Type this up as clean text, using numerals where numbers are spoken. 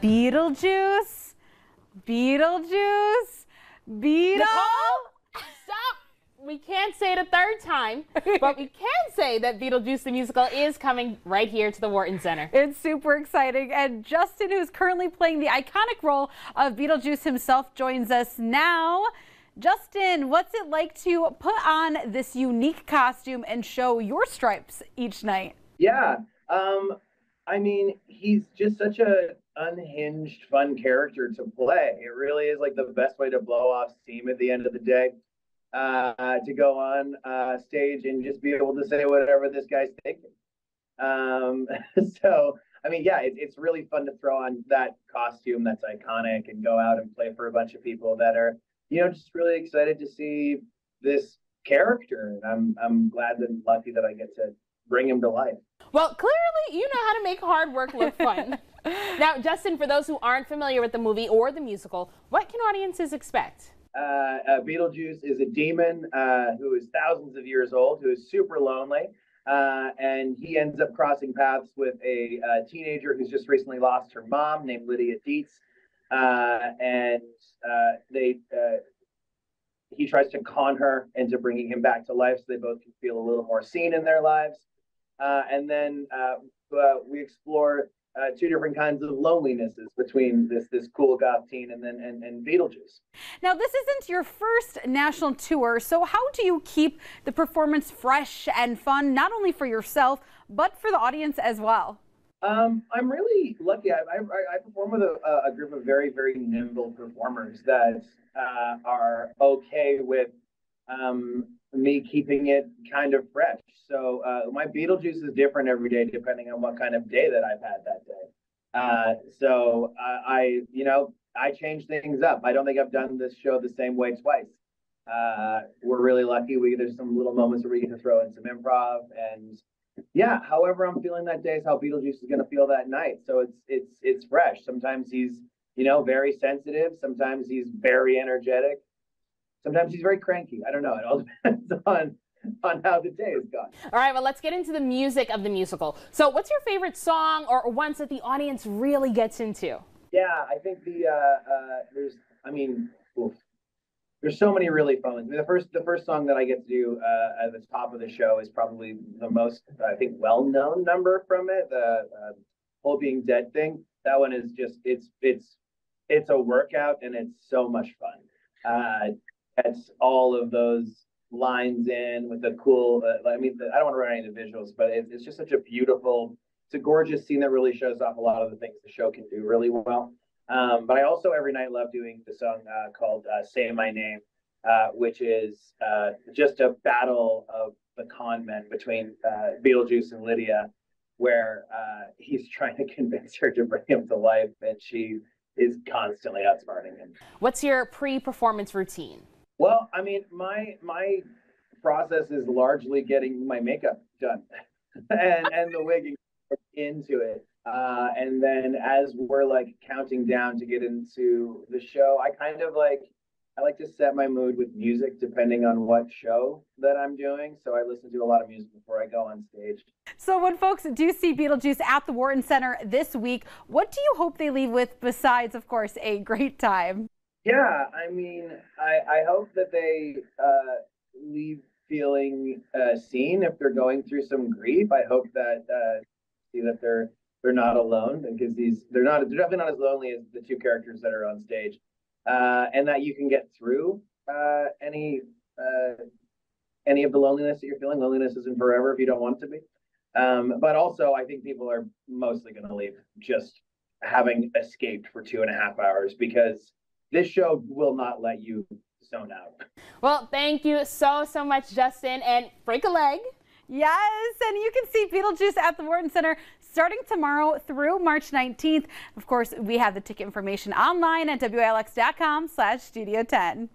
Beetlejuice, Beetlejuice, Nicole, stop! We can't say it a third time, but we can say that Beetlejuice the musical is coming right here to the Wharton Center. It's super exciting, and Justin, who's currently playing the iconic role of Beetlejuice himself, joins us now. Justin, what's it like to put on this unique costume and show your stripes each night? Yeah, I mean, he's just such a unhinged, fun character to play. It really is like the best way to blow off steam at the end of the day, to go on stage and just be able to say whatever this guy's thinking. So, I mean, yeah, it's really fun to throw on that costume that's iconic and go out and play for a bunch of people that are, just really excited to see this character. And I'm glad and lucky that I get to bring him to life. Well, clearly you know how to make hard work look fun. Now, Justin, for those who aren't familiar with the movie or the musical, what can audiences expect? Beetlejuice is a demon who is thousands of years old, who is super lonely, and he ends up crossing paths with a teenager who's just recently lost her mom, named Lydia Dietz, and he tries to con her into bringing him back to life so they both can feel a little more seen in their lives. And then we explore two different kinds of lonelinesses between this cool goth teen and Beetlejuice. Now, this isn't your first national tour, so how do you keep the performance fresh and fun, not only for yourself, but for the audience as well? I'm really lucky. I perform with a group of very, very nimble performers that are okay with me keeping it kind of fresh. So my Beetlejuice is different every day depending on what kind of day that I've had that day. So I change things up. I don't think I've done this show the same way twice. We're really lucky. There's some little moments where we get to throw in some improv, and yeah, however I'm feeling that day is how Beetlejuice is going to feel that night. So it's fresh. Sometimes he's very sensitive. Sometimes he's very energetic. Sometimes he's very cranky. I don't know. It all depends on how the day has gone. All right, well, let's get into the music of the musical. So what's your favorite song or ones that the audience really gets into? Yeah, I think there's so many really fun ones. I mean, the first song that I get to do at the top of the show is probably the most, I think, well-known number from it, the whole being dead thing. That one is just, it's a workout and it's so much fun. It's all of those lines in with the cool, I don't want to run any of the visuals, but it's just such a beautiful, it's a gorgeous scene that really shows off a lot of the things the show can do really well. But I also every night love doing the song called Say My Name, which is just a battle of the con men between Beetlejuice and Lydia, where he's trying to convince her to bring him to life, and she is constantly outsmarting him. What's your pre-performance routine? Well, I mean, my process is largely getting my makeup done and the wigging into it. And then as we're counting down to get into the show, I like to set my mood with music depending on what show that I'm doing. So I listen to a lot of music before I go on stage. So when folks do see Beetlejuice at the Wharton Center this week, what do you hope they leave with besides, of course, a great time? Yeah, I mean, I hope that they leave feeling seen if they're going through some grief. I hope that see that they're not alone, because they're definitely not as lonely as the two characters that are on stage, and that you can get through any of the loneliness that you're feeling. Loneliness isn't forever if you don't want it to be. But also, I think people are mostly going to leave just having escaped for 2.5 hours, because this show will not let you zone out. Well, thank you so much, Justin, and break a leg. Yes, and you can see Beetlejuice at the Wharton Center starting tomorrow through March 19th. Of course, we have the ticket information online at WILX.com/Studio 10.